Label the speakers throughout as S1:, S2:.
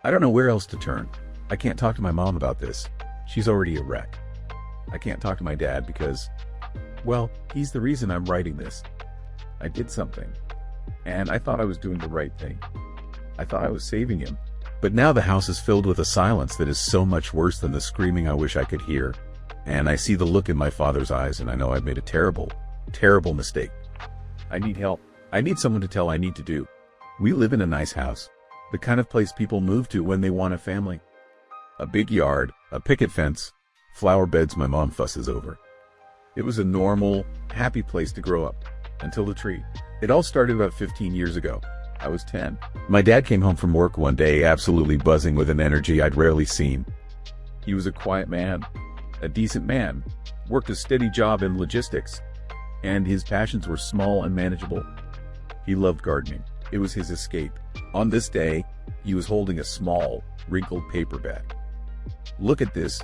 S1: I don't know where else to turn. I can't talk to my mom about this. She's already a wreck. I can't talk to my dad because, well, he's the reason I'm writing this. I did something, and I thought I was doing the right thing. I thought I was saving him. But now the house is filled with a silence that is so much worse than the screaming I wish I could hear. And I see the look in my father's eyes, and I know I've made a terrible, terrible mistake. I need help. I need someone to tell I need to do. We live in a nice house, the kind of place people move to when they want a family. A big yard, a picket fence, flower beds my mom fusses over. It was a normal, happy place to grow up, until the tree. It all started about 15 years ago. I was 10. My dad came home from work one day absolutely buzzing with an energy I'd rarely seen. He was a quiet man, a decent man, worked a steady job in logistics, and his passions were small and manageable. He loved gardening. It was his escape. On this day, he was holding a small, wrinkled paper bag. "Look at this,"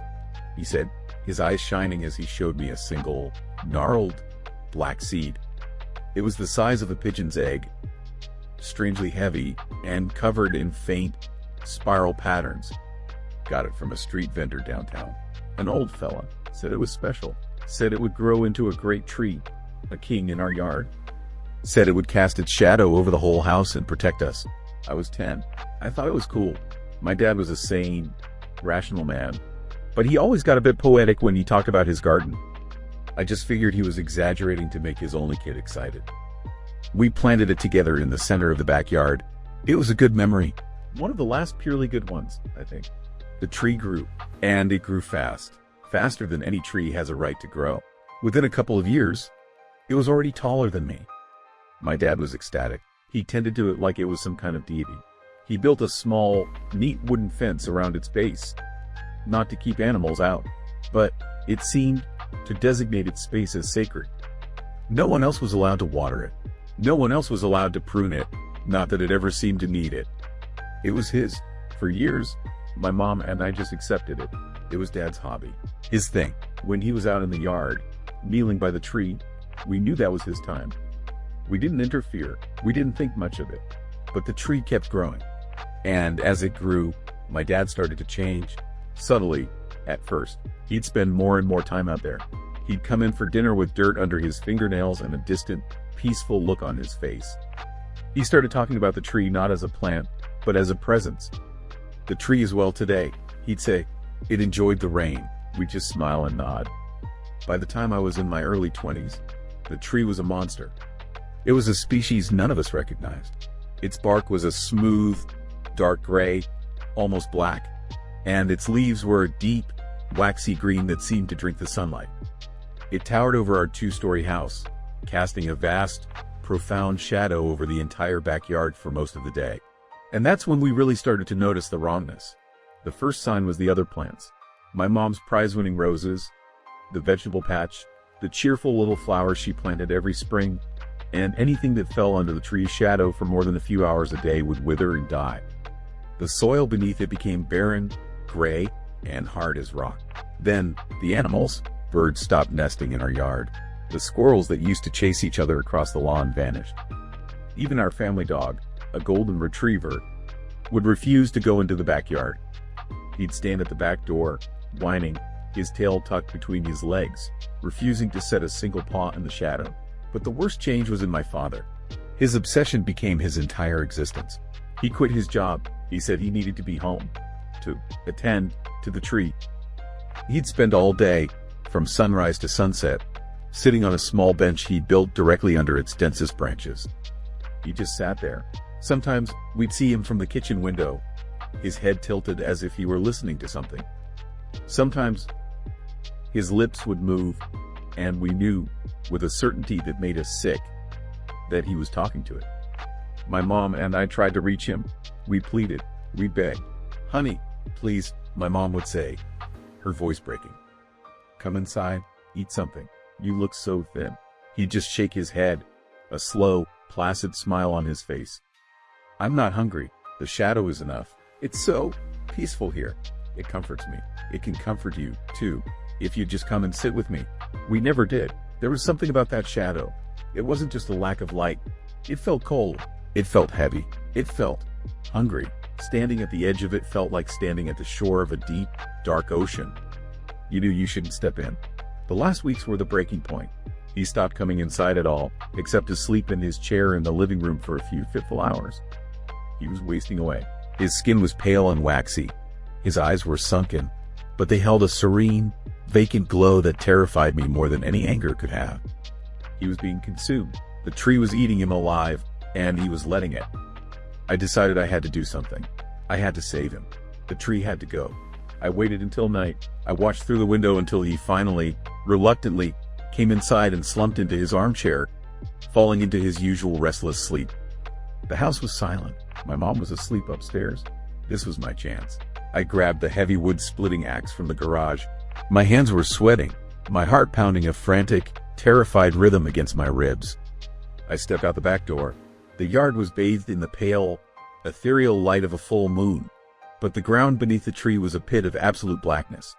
S1: he said, his eyes shining as he showed me a single, gnarled, black seed. It was the size of a pigeon's egg, strangely heavy, and covered in faint, spiral patterns. Got it from a street vendor downtown. An old fella said it was special, said it would grow into a great tree, a king in our yard. Said it would cast its shadow over the whole house and protect us. I was 10. I thought it was cool. My dad was a sane, rational man, but he always got a bit poetic when he talked about his garden. I just figured he was exaggerating to make his only kid excited. We planted it together in the center of the backyard. It was a good memory. One of the last purely good ones, I think. The tree grew, and it grew fast. Faster than any tree has a right to grow. Within a couple of years, it was already taller than me. My dad was ecstatic. He tended to it like it was some kind of deity. He built a small, neat wooden fence around its base, not to keep animals out, but it seemed to designate its space as sacred. No one else was allowed to water it. No one else was allowed to prune it, not that it ever seemed to need it. It was his. For years, my mom and I just accepted it. It was Dad's hobby, his thing. When he was out in the yard, kneeling by the tree, we knew that was his time. We didn't interfere. We didn't think much of it. But the tree kept growing. And as it grew, my dad started to change. Subtly, at first. He'd spend more and more time out there. He'd come in for dinner with dirt under his fingernails and a distant, peaceful look on his face. He started talking about the tree not as a plant, but as a presence. "The tree is well today," he'd say. "It enjoyed the rain." We'd just smile and nod. By the time I was in my early 20s, the tree was a monster. It was a species none of us recognized. Its bark was a smooth, dark gray, almost black, and its leaves were a deep, waxy green that seemed to drink the sunlight. It towered over our two-story house, casting a vast, profound shadow over the entire backyard for most of the day. And that's when we really started to notice the wrongness. The first sign was the other plants. My mom's prize-winning roses, the vegetable patch, the cheerful little flowers she planted every spring, and anything that fell under the tree's shadow for more than a few hours a day would wither and die. The soil beneath it became barren, gray, and hard as rock. Then, the animals. Birds stopped nesting in our yard. The squirrels that used to chase each other across the lawn vanished. Even our family dog, a golden retriever, would refuse to go into the backyard. He'd stand at the back door, whining, his tail tucked between his legs, refusing to set a single paw in the shadow. But the worst change was in my father. His obsession became his entire existence. He quit his job. He said he needed to be home, to attend to the tree. He'd spend all day, from sunrise to sunset, sitting on a small bench he built directly under its densest branches. He just sat there. Sometimes we'd see him from the kitchen window, his head tilted as if he were listening to something. Sometimes his lips would move, and we knew, with a certainty that made us sick, that he was talking to it. My mom and I tried to reach him. We pleaded. We begged. "Honey, please," my mom would say, her voice breaking. "Come inside, eat something. You look so thin." He'd just shake his head, a slow, placid smile on his face. "I'm not hungry. The shadow is enough. It's so peaceful here. It comforts me. It can comfort you, too, if you just come and sit with me." We never did. There was something about that shadow. It wasn't just a lack of light. It felt cold. It felt heavy. It felt hungry. Standing at the edge of it felt like standing at the shore of a deep, dark ocean. You knew you shouldn't step in. The last weeks were the breaking point. He stopped coming inside at all, except to sleep in his chair in the living room for a few fitful hours. He was wasting away. His skin was pale and waxy. His eyes were sunken, but they held a serene, vacant glow that terrified me more than any anger could have. He was being consumed. The tree was eating him alive, and he was letting it. I decided I had to do something. I had to save him. The tree had to go. I waited until night. I watched through the window until he finally, reluctantly, came inside and slumped into his armchair, falling into his usual restless sleep. The house was silent. My mom was asleep upstairs. This was my chance. I grabbed the heavy wood-splitting axe from the garage. My hands were sweating, my heart pounding a frantic, terrified rhythm against my ribs. I stepped out the back door. The yard was bathed in the pale, ethereal light of a full moon, but the ground beneath the tree was a pit of absolute blackness.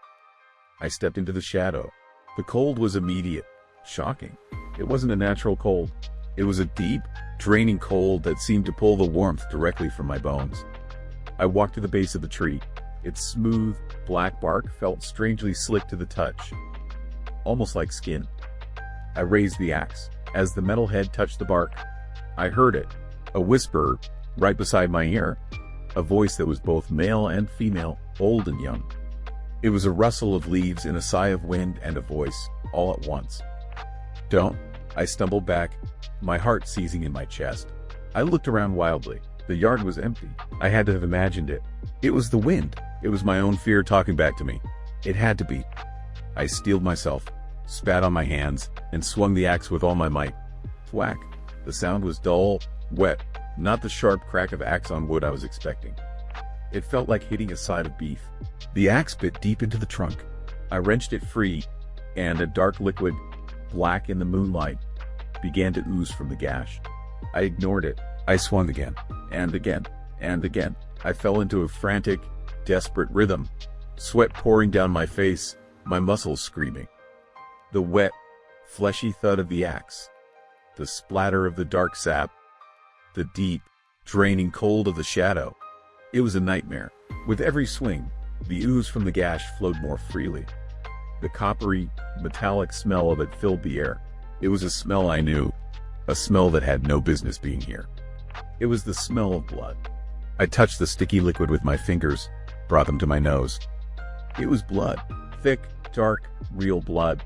S1: I stepped into the shadow. The cold was immediate, shocking. It wasn't a natural cold. It was a deep, draining cold that seemed to pull the warmth directly from my bones. I walked to the base of the tree. Its smooth, black bark felt strangely slick to the touch, almost like skin. I raised the axe. As the metal head touched the bark, I heard it, a whisper right beside my ear, a voice that was both male and female, old and young. It was a rustle of leaves and a sigh of wind and a voice, all at once. Don't. I stumbled back, my heart seizing in my chest. I looked around wildly. The yard was empty. I had to have imagined it. It was the wind. It was my own fear talking back to me. It had to be. I steeled myself, spat on my hands, and swung the axe with all my might. Thwack. The sound was dull, wet, not the sharp crack of axe on wood I was expecting. It felt like hitting a side of beef. The axe bit deep into the trunk. I wrenched it free, and a dark liquid, black in the moonlight, began to ooze from the gash. I ignored it. I swung again, and again, and again. I fell into a frantic, desperate rhythm, sweat pouring down my face, my muscles screaming. The wet, fleshy thud of the axe, the splatter of the dark sap, the deep, draining cold of the shadow. It was a nightmare. With every swing, the ooze from the gash flowed more freely. The coppery, metallic smell of it filled the air. It was a smell I knew, a smell that had no business being here. It was the smell of blood. I touched the sticky liquid with my fingers, brought them to my nose. It was blood. Thick, dark, real blood.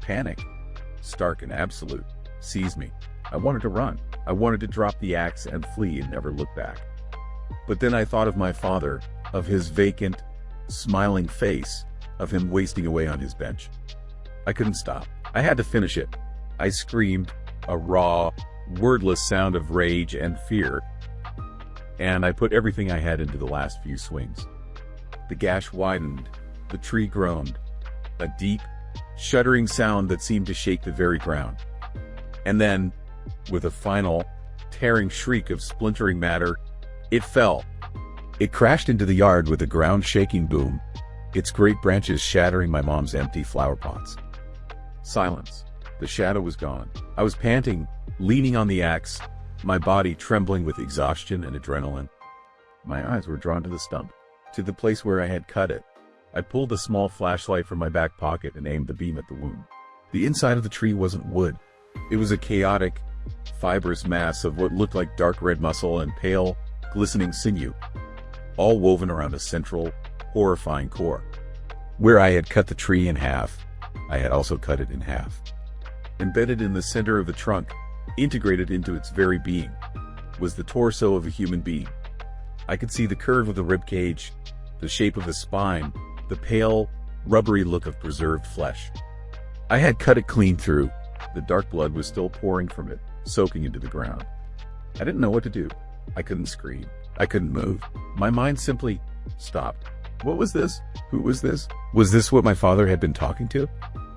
S1: Panic, stark and absolute, seized me. I wanted to run. I wanted to drop the axe and flee and never look back. But then I thought of my father, of his vacant, smiling face, of him wasting away on his bench. I couldn't stop. I had to finish it. I screamed, a raw, wordless sound of rage and fear, and I put everything I had into the last few swings. The gash widened, the tree groaned, a deep, shuddering sound that seemed to shake the very ground. And then, with a final, tearing shriek of splintering matter, it fell. It crashed into the yard with a ground-shaking boom, its great branches shattering my mom's empty flower pots. Silence. The shadow was gone. I was panting, leaning on the axe, my body trembling with exhaustion and adrenaline. My eyes were drawn to the stump, to the place where I had cut it. I pulled a small flashlight from my back pocket and aimed the beam at the wound. The inside of the tree wasn't wood. It was a chaotic, fibrous mass of what looked like dark red muscle and pale, glistening sinew, all woven around a central, horrifying core. Where I had cut the tree in half, I had also cut it in half. Embedded in the center of the trunk, integrated into its very being, was the torso of a human being. I could see the curve of the ribcage, the shape of the spine, the pale, rubbery look of preserved flesh. I had cut it clean through. The dark blood was still pouring from it, soaking into the ground. I didn't know what to do. I couldn't scream. I couldn't move. My mind simply stopped. What was this? Who was this? Was this what my father had been talking to?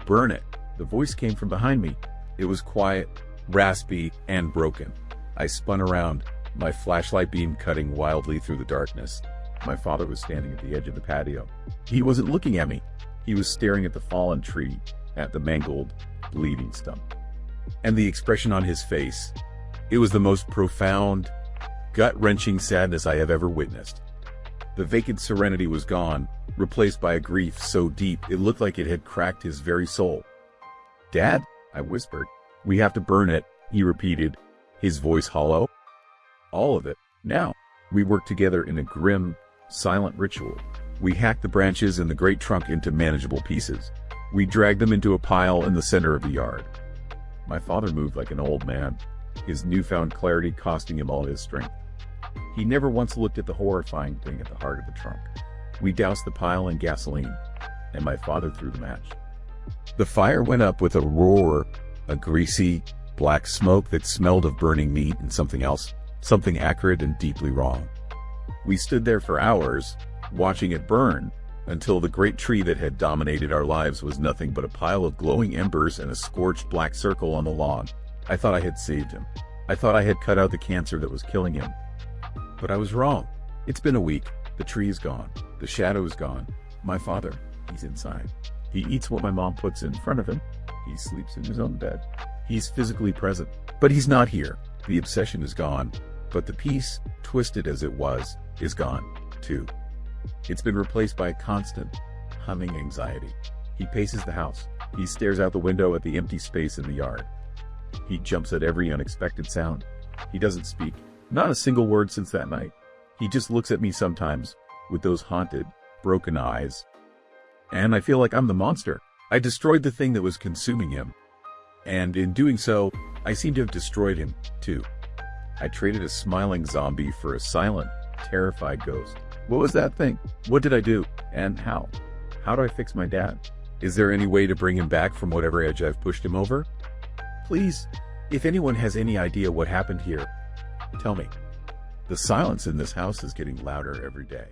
S1: Burn it. The voice came from behind me. It was quiet, raspy, and broken. I spun around, my flashlight beam cutting wildly through the darkness. My father was standing at the edge of the patio. He wasn't looking at me. He was staring at the fallen tree, at the mangled, bleeding stump. And the expression on his face, it was the most profound, gut-wrenching sadness I have ever witnessed. The vacant serenity was gone, replaced by a grief so deep it looked like it had cracked his very soul. "Dad," I whispered. "We have to burn it," he repeated, his voice hollow. "All of it, now." We worked together in a grim, silent ritual. We hacked the branches and the great trunk into manageable pieces. We dragged them into a pile in the center of the yard. My father moved like an old man, his newfound clarity costing him all his strength. He never once looked at the horrifying thing at the heart of the trunk. We doused the pile in gasoline, and my father threw the match. The fire went up with a roar, a greasy, black smoke that smelled of burning meat and something else, something acrid and deeply wrong. We stood there for hours, watching it burn, until the great tree that had dominated our lives was nothing but a pile of glowing embers and a scorched black circle on the lawn. I thought I had saved him. I thought I had cut out the cancer that was killing him. But I was wrong. It's been a week. The tree is gone. The shadow is gone. My father, he's inside. He eats what my mom puts in front of him. He sleeps in his own bed. He's physically present, but he's not here. The obsession is gone, but the peace, twisted as it was, is gone, too. It's been replaced by a constant, humming anxiety. He paces the house. He stares out the window at the empty space in the yard. He jumps at every unexpected sound. He doesn't speak, not a single word since that night. He just looks at me sometimes, with those haunted, broken eyes. And I feel like I'm the monster. I destroyed the thing that was consuming him. And in doing so, I seem to have destroyed him, too. I traded a smiling zombie for a silent, terrified ghost. What was that thing? What did I do? And how? How do I fix my dad? Is there any way to bring him back from whatever edge I've pushed him over? Please, if anyone has any idea what happened here, tell me. The silence in this house is getting louder every day.